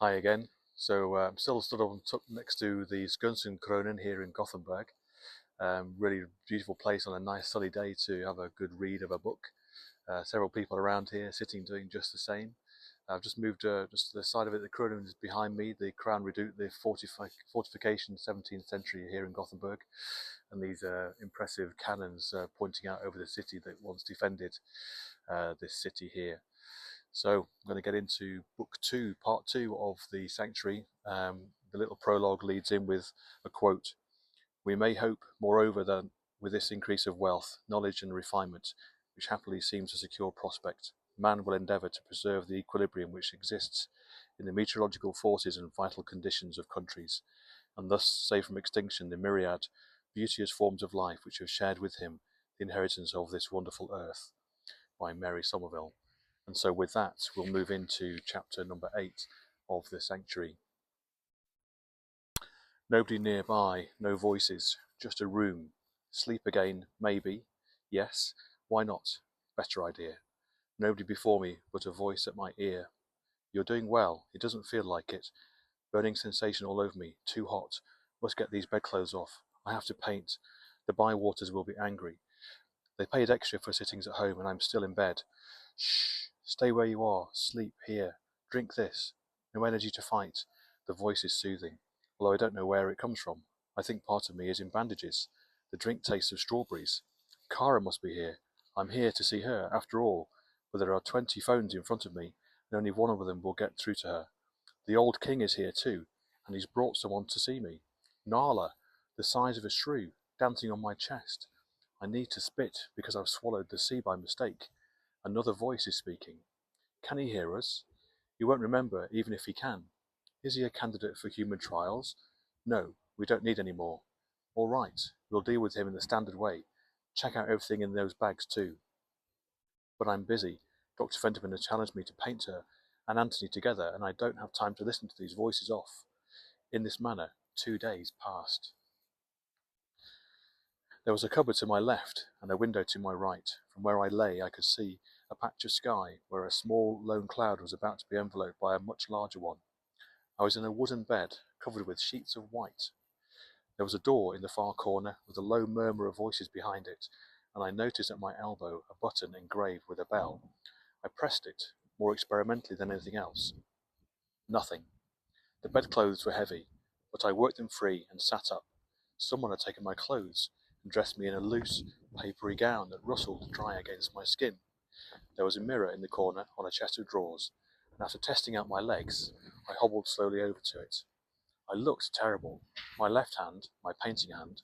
Hi again. I'm still stood next to the Skunsenkronen here in Gothenburg. Really beautiful place on a nice sunny day to have a good read of a book. Several people around here sitting doing just the same. I've just moved just to the side of it. The Kronen is behind me, the Crown Redoubt, the fortification 17th century here in Gothenburg, and these impressive cannons pointing out over the city that once defended this city here. So I'm going to get into book two, part two of The Sanctuary. The little prologue leads in with a quote. We may hope, moreover, that with this increase of wealth, knowledge and refinement, which happily seems a secure prospect, man will endeavour to preserve the equilibrium which exists in the meteorological forces and vital conditions of countries, and thus save from extinction the myriad beauteous forms of life which have shared with him the inheritance of this wonderful earth. By Mary Somerville. And so with that, we'll move into chapter number 8 of The Sanctuary. Nobody nearby, no voices, just a room. Sleep again, maybe. Yes, why not? Better idea. Nobody before me, but a voice at my ear. You're doing well, it doesn't feel like it. Burning sensation all over me, too hot. Must get these bedclothes off. I have to paint. The Bywaters will be angry. They paid extra for sittings at home and I'm still in bed. Shh, stay where you are, sleep here, drink this. No energy to fight. The voice is soothing, although I don't know where it comes from. I think part of me is in bandages. The drink tastes of strawberries. Kara must be here. I'm here to see her, after all, but there are 20 phones in front of me, and only one of them will get through to her. The old king is here too, and he's brought someone to see me. Nala, the size of a shrew, dancing on my chest. I need to spit because I've swallowed the sea by mistake. Another voice is speaking. Can he hear us? He won't remember, even if he can. Is he a candidate for human trials? No, we don't need any more. All right, we'll deal with him in the standard way. Check out everything in those bags too. But I'm busy. Dr. Fenterman has challenged me to paint her and Anthony together, and I don't have time to listen to these voices off. In this manner, 2 days passed. There was a cupboard to my left and a window to my right. From where I lay I could see a patch of sky where a small lone cloud was about to be enveloped by a much larger one. I was in a wooden bed covered with sheets of white. There was a door in the far corner with a low murmur of voices behind it, and I noticed at my elbow a button engraved with a bell. I pressed it, more experimentally than anything else. Nothing. The bedclothes were heavy, but I worked them free and sat up. Someone had taken my clothes and dressed me in a loose, papery gown that rustled dry against my skin. There was a mirror in the corner on a chest of drawers, and after testing out my legs, I hobbled slowly over to it. I looked terrible. My left hand, my painting hand,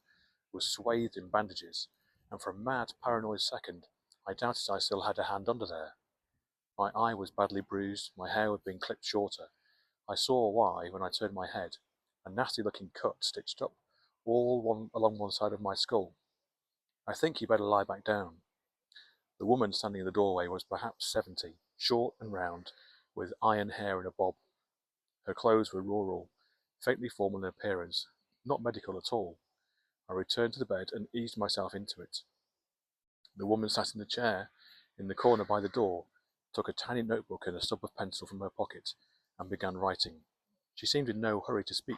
was swathed in bandages, and for a mad, paranoid second, I doubted I still had a hand under there. My eye was badly bruised, my hair had been clipped shorter. I saw why when I turned my head. A nasty-looking cut stitched up along one side of my skull. I think you better lie back down. The woman standing in the doorway was perhaps 70, short and round, with iron hair in a bob. Her clothes were rural, faintly formal in appearance, not medical at all. I returned to the bed and eased myself into it. The woman sat in the chair in the corner by the door, took a tiny notebook and a stub of pencil from her pocket, and began writing. She seemed in no hurry to speak.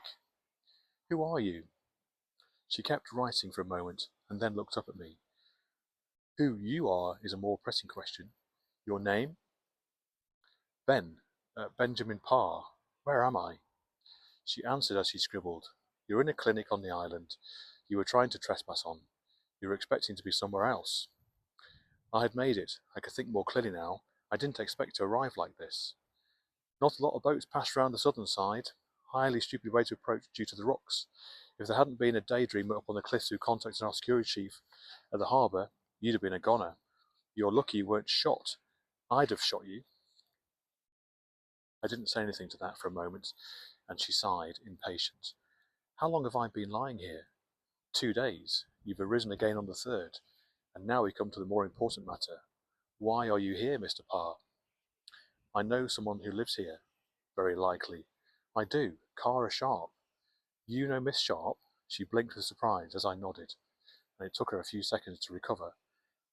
Who are you? She kept writing for a moment, and then looked up at me. Who you are is a more pressing question. Your name? Benjamin Parr. Where am I? She answered as she scribbled. You're in a clinic on the island. You were trying to trespass on. You were expecting to be somewhere else. I had made it. I could think more clearly now. I didn't expect to arrive like this. Not a lot of boats passed round the southern side. Highly stupid way to approach due to the rocks. If there hadn't been a daydreamer up on the cliffs who contacted our security chief at the harbour, you'd have been a goner. You're lucky you weren't shot. I'd have shot you. I didn't say anything to that for a moment, and she sighed, impatient. How long have I been lying here? 2 days. You've arisen again on the third. And now we come to the more important matter. Why are you here, Mr. Parr? I know someone who lives here. Very likely. I do. Kara Sharp. You know Miss Sharp? She blinked with surprise as I nodded, and it took her a few seconds to recover.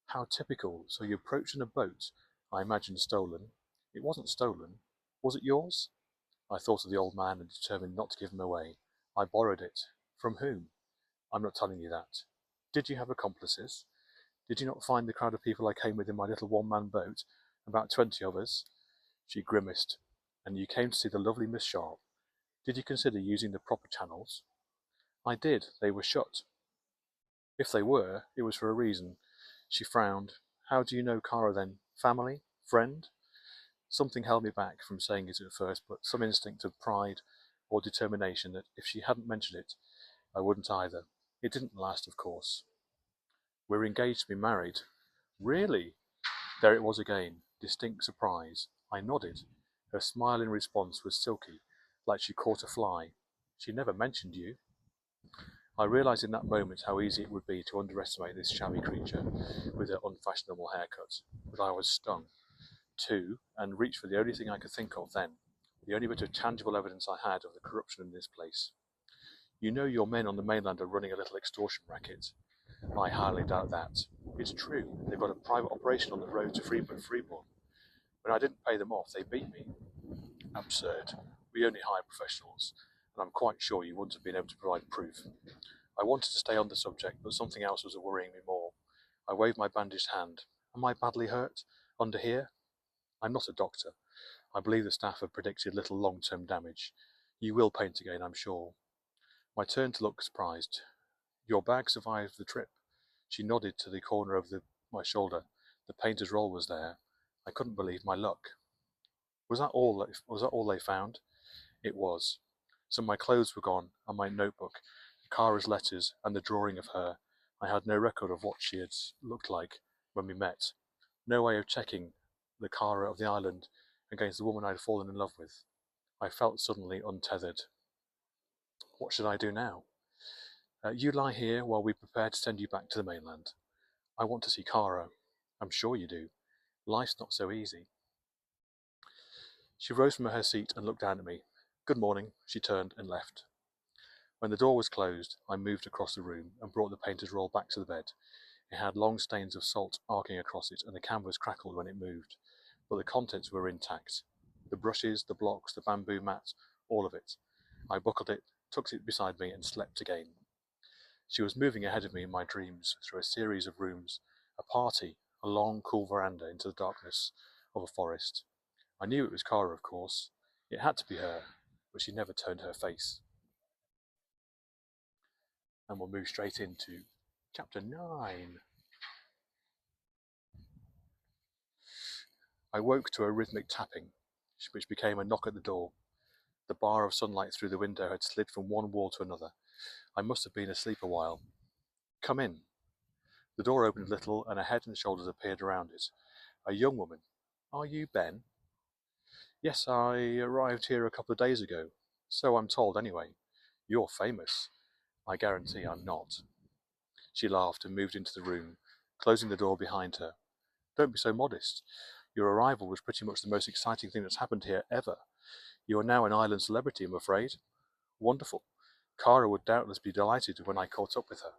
How typical. So you approached in a boat, I imagine stolen. It wasn't stolen. Was it yours? I thought of the old man and determined not to give him away. I borrowed it. From whom? I'm not telling you that. Did you have accomplices? Did you not find the crowd of people I came with in my little one-man boat, about 20 of us? She grimaced. And you came to see the lovely Miss Sharp. Did you consider using the proper channels? I did. They were shut. If they were, it was for a reason. She frowned. How do you know Kara then? Family? Friend? Something held me back from saying it at first, but some instinct of pride or determination that if she hadn't mentioned it, I wouldn't either. It didn't last, of course. We're engaged to be married. Really? There it was again, distinct surprise. I nodded. Her smile in response was silky, like she caught a fly. She never mentioned you. I realised in that moment how easy it would be to underestimate this shabby creature with her unfashionable haircut, but I was stung, too, and reached for the only thing I could think of then, the only bit of tangible evidence I had of the corruption in this place. You know your men on the mainland are running a little extortion racket. I highly doubt that. It's true, they've got a private operation on the road to Freeborn. When I didn't pay them off, they beat me. Absurd. We only hire professionals, and I'm quite sure you wouldn't have been able to provide proof. I wanted to stay on the subject, but something else was worrying me more. I waved my bandaged hand. Am I badly hurt? Under here? I'm not a doctor. I believe the staff have predicted little long-term damage. You will paint again, I'm sure. I turned to look surprised. Your bag survived the trip. She nodded to the corner of my shoulder. The painter's roll was there. I couldn't believe my luck. Was that all they found? It was. So my clothes were gone, and my notebook, Kara's letters, and the drawing of her. I had no record of what she had looked like when we met. No way of checking the Kara of the island against the woman I had fallen in love with. I felt suddenly untethered. What should I do now? You lie here while we prepare to send you back to the mainland. I want to see Kara. I'm sure you do. Life's not so easy. She rose from her seat and looked down at me. Good morning. She turned and left. When the door was closed, I moved across the room and brought the painter's roll back to the bed. It had long stains of salt arcing across it, and the canvas crackled when it moved, but the contents were intact. The brushes, the blocks, the bamboo mat, all of it. I buckled it, tucked it beside me, and slept again. She was moving ahead of me in my dreams through a series of rooms, a party, a long, cool veranda into the darkness of a forest. I knew it was Kara, of course. It had to be her, but she never turned her face. And we'll move straight into chapter 9. I woke to a rhythmic tapping, which became a knock at the door. The bar of sunlight through the window had slid from one wall to another. I must have been asleep a while. Come in. The door opened a little, and a head and shoulders appeared around it. A young woman. Are you Ben? Yes, I arrived here a couple of days ago. So I'm told, anyway. You're famous. I guarantee I'm not. She laughed and moved into the room, closing the door behind her. Don't be so modest. Your arrival was pretty much the most exciting thing that's happened here ever. You are now an island celebrity, I'm afraid. Wonderful. Kara would doubtless be delighted when I caught up with her.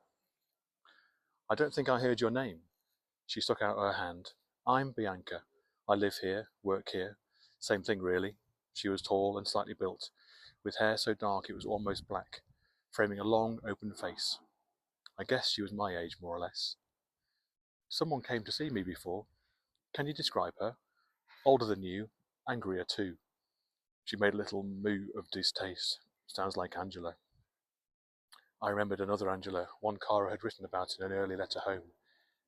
I don't think I heard your name. She stuck out her hand. I'm Bianca. I live here, work here. Same thing, really. She was tall and slightly built, with hair so dark it was almost black, framing a long, open face. I guess she was my age, more or less. Someone came to see me before. Can you describe her? Older than you, angrier too. She made a little moo of distaste. Sounds like Angela. I remembered another Angela, one Kara had written about in an early letter home.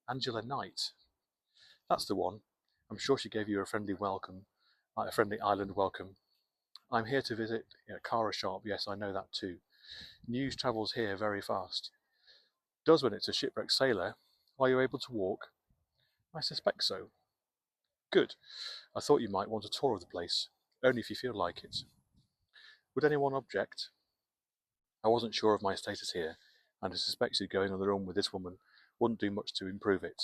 Angela Knight. That's the one. I'm sure she gave you a friendly welcome, a friendly island welcome. I'm here to visit Kara Sharp. Yes, I know that too. News travels here very fast. Does when it's a shipwrecked sailor. Are you able to walk? I suspect so. Good. I thought you might want a tour of the place, only if you feel like it. Would anyone object? I wasn't sure of my status here, and I suspected going on the run with this woman wouldn't do much to improve it.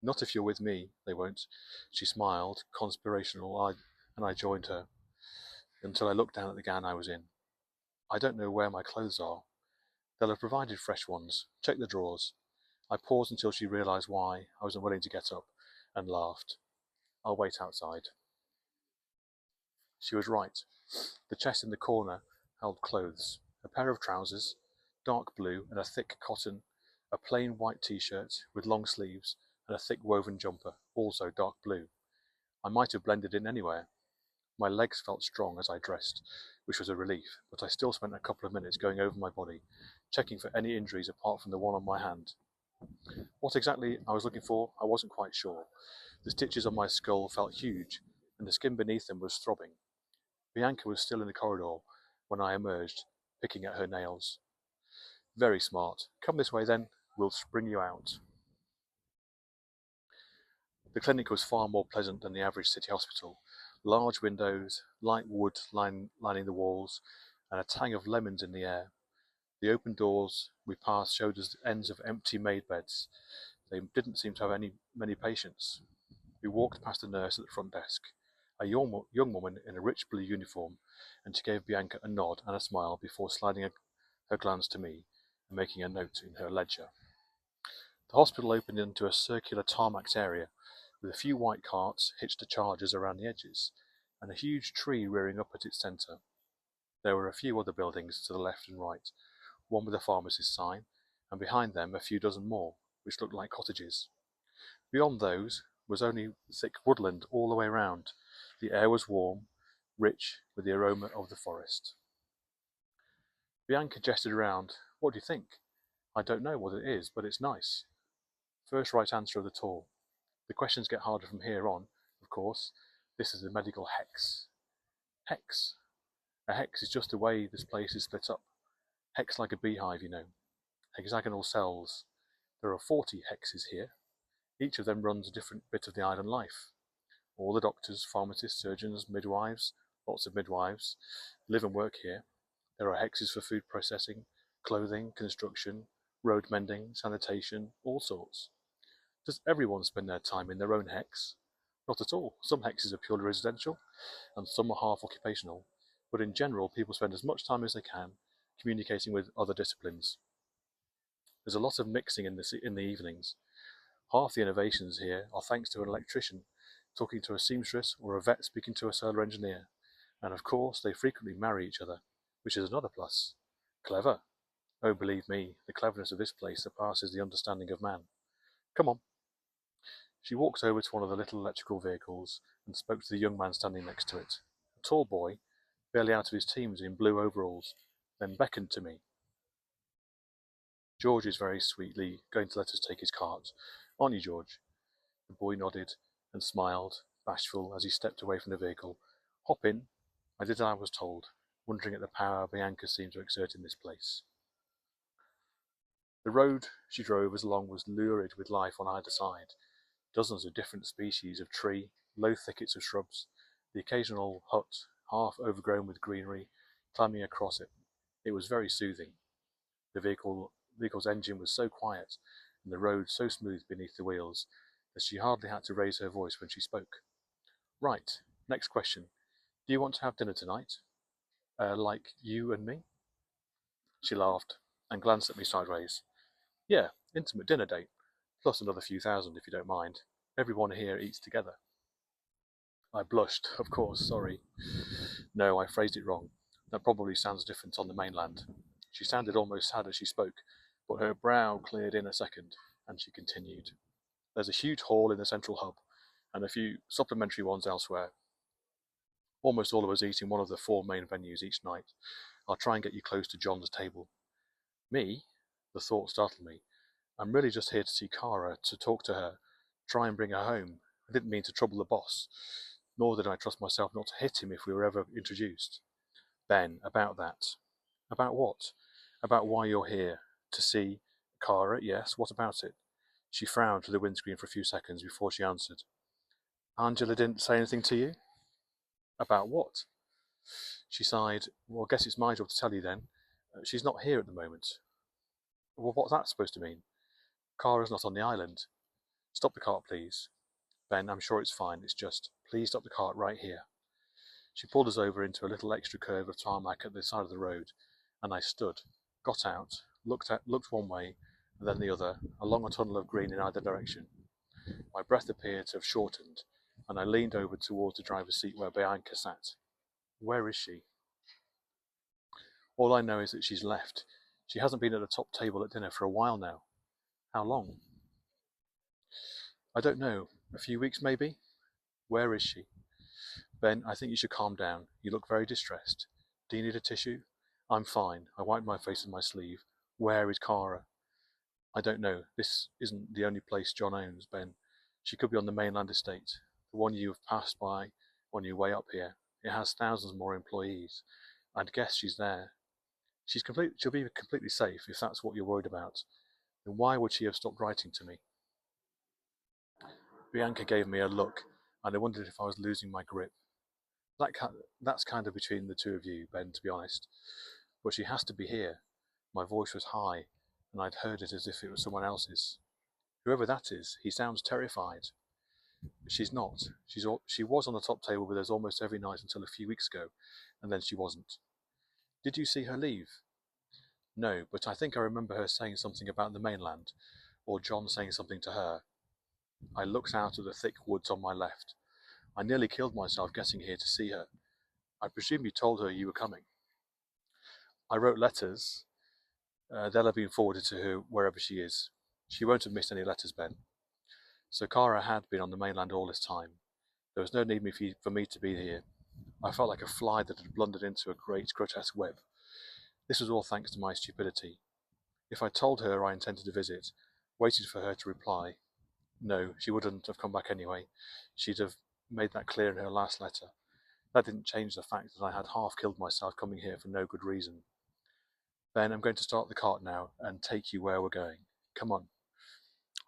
Not if you're with me, they won't. She smiled, conspirational, and I joined her, until I looked down at the gown I was in. I don't know where my clothes are. They'll have provided fresh ones. Check the drawers. I paused until she realised why I was unwilling to get up, and laughed. I'll wait outside. She was right. The chest in the corner held clothes, a pair of trousers, dark blue and a thick cotton, a plain white t-shirt with long sleeves, and a thick woven jumper, also dark blue. I might have blended in anywhere. My legs felt strong as I dressed, which was a relief, but I still spent a couple of minutes going over my body, checking for any injuries apart from the one on my hand. What exactly I was looking for, I wasn't quite sure. The stitches on my skull felt huge, and the skin beneath them was throbbing. Bianca was still in the corridor when I emerged, picking at her nails. Very smart. Come this way then, we'll bring you out. The clinic was far more pleasant than the average city hospital. Large windows, light wood lining the walls, and a tang of lemons in the air. The open doors we passed showed us ends of empty made beds. They didn't seem to have many patients. We walked past a nurse at the front desk, a young woman in a rich blue uniform, and she gave Bianca a nod and a smile before sliding her glance to me and making a note in her ledger. The hospital opened into a circular tarmac area with a few white carts hitched to chargers around the edges, and a huge tree rearing up at its centre. There were a few other buildings to the left and right, one with a pharmacist's sign, and behind them a few dozen more, which looked like cottages. Beyond those was only thick woodland all the way round. The air was warm, rich with the aroma of the forest. Bianca gestured around. What do you think? I don't know what it is, but it's nice. First right answer of the tour. The questions get harder from here on, of course. This is the medical hex. Hex. A hex is just the way this place is split up. Hex like a beehive, you know. Hexagonal cells. There are 40 hexes here. Each of them runs a different bit of the island life. All the doctors, pharmacists, surgeons, midwives, lots of midwives, live and work here. There are hexes for food processing, clothing, construction, road mending, sanitation, all sorts. Does everyone spend their time in their own hex? Not at all. Some hexes are purely residential, and some are half occupational. But in general, people spend as much time as they can communicating with other disciplines. There's a lot of mixing in the evenings. Half the innovations here are thanks to an electrician talking to a seamstress or a vet speaking to a solar engineer. And of course, they frequently marry each other, which is another plus. Clever. Oh, believe me, the cleverness of this place surpasses the understanding of man. Come on. She walked over to one of the little electrical vehicles and spoke to the young man standing next to it. A tall boy, barely out of his teens in blue overalls, then beckoned to me. George is very sweetly going to let us take his cart. Aren't you, George? The boy nodded and smiled, bashful, as he stepped away from the vehicle. Hop in. I did as I was told, wondering at the power Bianca seemed to exert in this place. The road she drove us along was lurid with life on either side. Dozens of different species of tree, low thickets of shrubs, the occasional hut, half overgrown with greenery, climbing across it. It was very soothing. The vehicle's engine was so quiet, and the road so smooth beneath the wheels, that she hardly had to raise her voice when she spoke. Right, next question. Do you want to have dinner tonight? Like you and me? She laughed, and glanced at me sideways. Yeah, intimate dinner date, plus another few thousand if you don't mind. Everyone here eats together. I blushed, of course, sorry. No, I phrased it wrong. That probably sounds different on the mainland. She sounded almost sad as she spoke, but her brow cleared in a second, and she continued. There's a huge hall in the central hub, and a few supplementary ones elsewhere. Almost all of us eat in one of the 4 main venues each night. I'll try and get you close to John's table. Me? The thought startled me. I'm really just here to see Kara, to talk to her, try and bring her home. I didn't mean to trouble the boss, nor did I trust myself not to hit him if we were ever introduced. Ben, about that. About what? About why you're here. To see Kara, yes, what about it? She frowned through the windscreen for a few seconds before she answered. Angela didn't say anything to you? About what? She sighed. Well, I guess it's my job to tell you then. She's not here at the moment. Well, what's that supposed to mean? Kara's not on the island. Stop the cart, please. Ben, I'm sure it's fine. It's just, please stop the cart right here. She pulled us over into a little extra curve of tarmac at the side of the road, and I stood, got out, looked one way, and then the other, along a tunnel of green in either direction. My breath appeared to have shortened, and I leaned over towards the driver's seat where Bianca sat. Where is she? All I know is that she's left. She hasn't been at the top table at dinner for a while now. How long? I don't know. A few weeks maybe? Where is she? Ben, I think you should calm down. You look very distressed. Do you need a tissue? I'm fine. I wiped my face with my sleeve. Where is Cara? I don't know. This isn't the only place John owns, Ben. She could be on the mainland estate, the one you have passed by on your way up here. It has thousands more employees. I'd guess she's there. She'll be completely safe if that's what you're worried about. Then why would she have stopped writing to me? Bianca gave me a look, and I wondered if I was losing my grip. That's kind of between the two of you, Ben, to be honest. But she has to be here. My voice was high, and I'd heard it as if it was someone else's. Whoever that is, he sounds terrified. She's not. She was on the top table with us almost every night until a few weeks ago, and then she wasn't. Did you see her leave? No, but I think I remember her saying something about the mainland, or John saying something to her. I looked out at the thick woods on my left. I nearly killed myself getting here to see her. I presume you told her you were coming. I wrote letters. They'll have been forwarded to her wherever she is. She won't have missed any letters, Ben. So Cara had been on the mainland all this time. There was no need for me to be here. I felt like a fly that had blundered into a great grotesque web. This was all thanks to my stupidity. If I told her I intended to visit, waited for her to reply, no, she wouldn't have come back anyway. She'd have made that clear in her last letter. That didn't change the fact that I had half killed myself coming here for no good reason. Ben, I'm going to start the cart now and take you where we're going. Come on.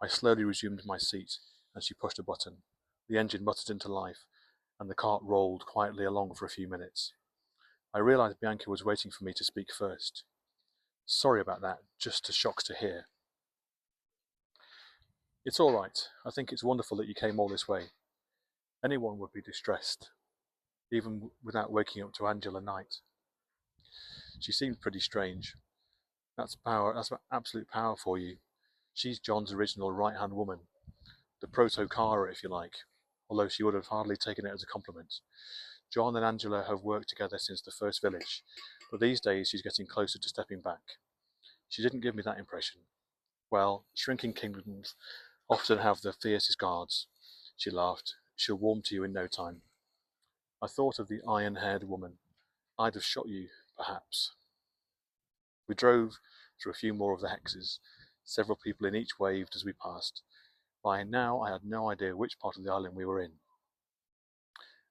I slowly resumed my seat, and she pushed a button. The engine muttered into life, and the cart rolled quietly along for a few minutes. I realized Bianca was waiting for me to speak first. Sorry about that, just a shock to hear. It's all right. I think it's wonderful that you came all this way. Anyone would be distressed, even without waking up to Angela Knight. She seemed pretty strange. That's power. That's absolute power for you. She's John's original right-hand woman, the proto-Cara, if you like, although she would have hardly taken it as a compliment. John and Angela have worked together since the first village, but these days she's getting closer to stepping back. She didn't give me that impression. Well, shrinking kingdoms often have the fiercest guards. She laughed. She'll warm to you in no time. I thought of the iron-haired woman. I'd have shot you, perhaps. We drove through a few more of the hexes. Several people in each waved as we passed. By now I had no idea which part of the island we were in.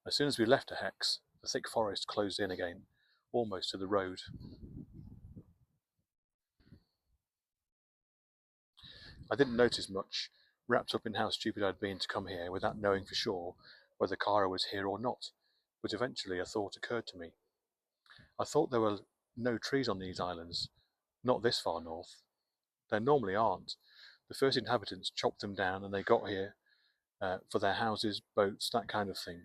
As soon as we left a hex, the thick forest closed in again, almost to the road. I didn't notice much, wrapped up in how stupid I'd been to come here without knowing for sure whether Cara was here or not, but eventually a thought occurred to me. I thought there were no trees on these islands, not this far north. There normally aren't. The first inhabitants chopped them down and they got here for their houses, boats, that kind of thing.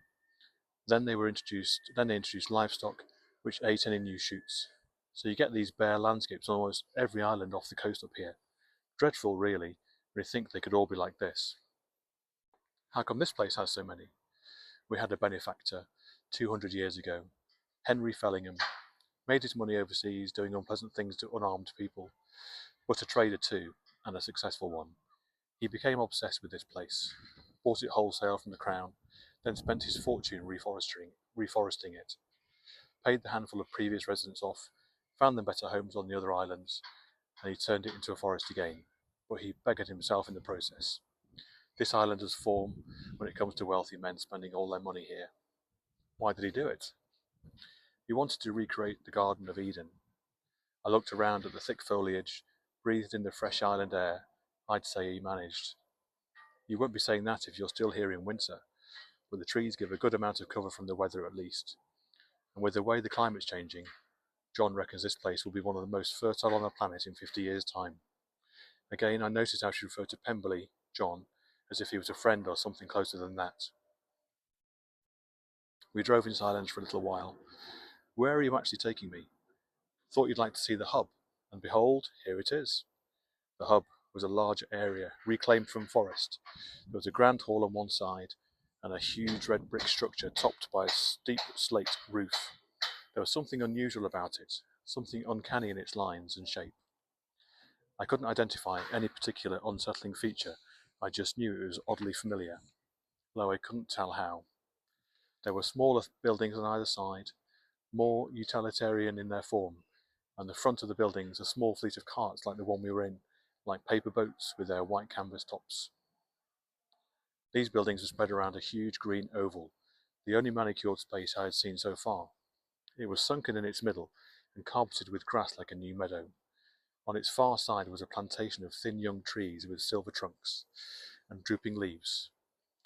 Then they introduced livestock, which ate any new shoots. So you get these bare landscapes on almost every island off the coast up here. Dreadful, really, when you think they could all be like this. How come this place has so many? We had a benefactor 200 years ago, Henry Fellingham. Made his money overseas doing unpleasant things to unarmed people, but a trader too, and a successful one. He became obsessed with this place, bought it wholesale from the crown, then spent his fortune reforesting it, paid the handful of previous residents off, found them better homes on the other islands, and he turned it into a forest again, but he beggared himself in the process. This island has form when it comes to wealthy men spending all their money here. Why did he do it? He wanted to recreate the Garden of Eden. I looked around at the thick foliage, breathed in the fresh island air. I'd say he managed. You won't be saying that if you're still here in winter, but the trees give a good amount of cover from the weather at least. And with the way the climate's changing, John reckons this place will be one of the most fertile on the planet in 50 years' time. Again, I noticed how she referred to Pemberley, John, as if he was a friend or something closer than that. We drove in silence for a little while. Where are you actually taking me? Thought you'd like to see the hub, and behold, here it is. The hub was a large area, reclaimed from forest. There was a grand hall on one side, and a huge red brick structure topped by a steep slate roof. There was something unusual about it, something uncanny in its lines and shape. I couldn't identify any particular unsettling feature, I just knew it was oddly familiar, though I couldn't tell how. There were smaller buildings on either side, more utilitarian in their form, and the front of the buildings a small fleet of carts like the one we were in, like paper boats with their white canvas tops. These buildings were spread around a huge green oval, the only manicured space I had seen so far. It was sunken in its middle and carpeted with grass like a new meadow. On its far side was a plantation of thin young trees with silver trunks and drooping leaves.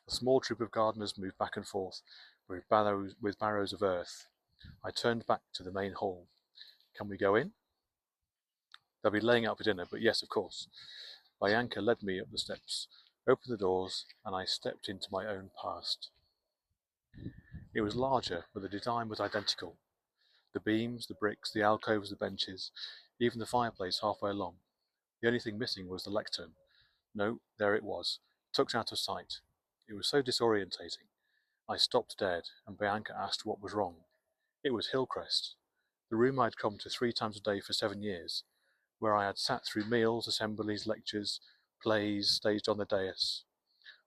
A small troop of gardeners moved back and forth with barrows of earth. I turned back to the main hall. Can we go in? They'll be laying out for dinner, but yes, of course. Bianca led me up the steps, opened the doors, and I stepped into my own past. It was larger, but the design was identical. The beams, the bricks, the alcoves, the benches, even the fireplace halfway along. The only thing missing was the lectern. No, there it was, tucked out of sight. It was so disorientating. I stopped dead, and Bianca asked what was wrong. It was Hillcrest, the room I'd come to 3 times a day for 7 years, where I had sat through meals, assemblies, lectures, plays staged on the dais.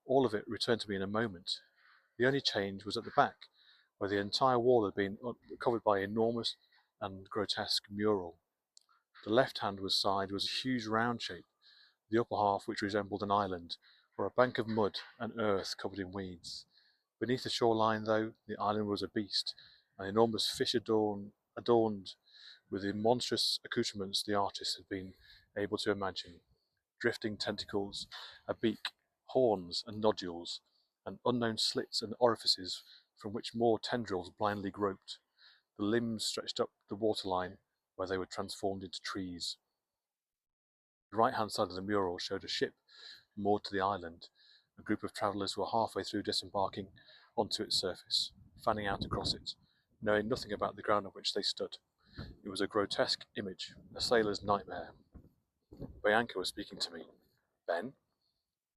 All of it returned to me in a moment. The only change was at the back, where the entire wall had been covered by an enormous and grotesque mural. The left-hand side was a huge round shape, the upper half which resembled an island, or a bank of mud and earth covered in weeds. Beneath the shoreline, though, the island was a beast, an enormous fish adorned with the monstrous accoutrements the artist had been able to imagine. Drifting tentacles, a beak, horns and nodules, and unknown slits and orifices from which more tendrils blindly groped. The limbs stretched up the waterline, where they were transformed into trees. The right-hand side of the mural showed a ship moored to the island. A group of travellers were halfway through disembarking onto its surface, fanning out across it, knowing nothing about the ground on which they stood. It was a grotesque image, a sailor's nightmare. Bianca was speaking to me. Ben?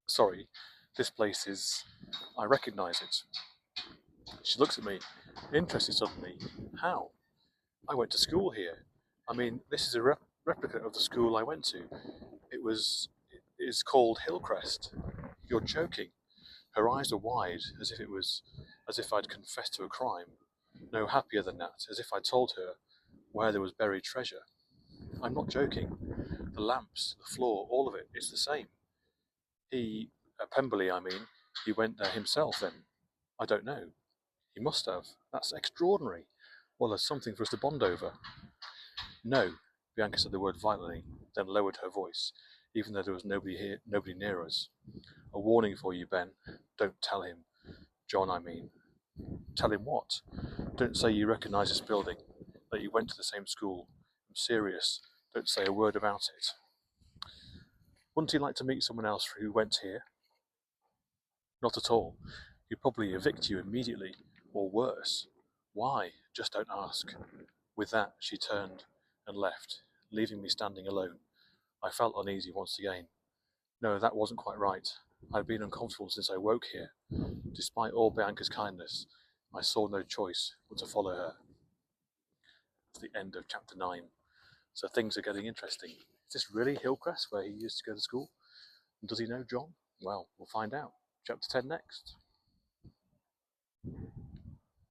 Sorry, this place is... I recognise it. She looks at me, interested suddenly. How? I went to school here. I mean, this is a replica of the school I went to. It is called Hillcrest. You're joking. Her eyes were wide, as if I'd confessed to a crime. No happier than that, as if I'd told her where there was buried treasure. I'm not joking. The lamps, the floor, all of it, it's the same. Pemberley, I mean, he went there himself then. I don't know. He must have. That's extraordinary. Well, there's something for us to bond over. No, Bianca said the word violently, then lowered her voice, even though there was nobody near us. A warning for you, Ben. Don't tell him. John, I mean. Tell him what? Don't say you recognise this building, that you went to the same school. I'm serious. Don't say a word about it. Wouldn't he like to meet someone else who went here? Not at all. He'd probably evict you immediately, or worse. Why? Just don't ask. With that, she turned and left, leaving me standing alone. I felt uneasy once again. No, that wasn't quite right. I'd been uncomfortable since I woke here. Despite all Bianca's kindness, I saw no choice but to follow her. It's the end of chapter 9. So things are getting interesting. Is this really Hillcrest, where he used to go to school? And does he know John? Well, we'll find out. Chapter 10 next.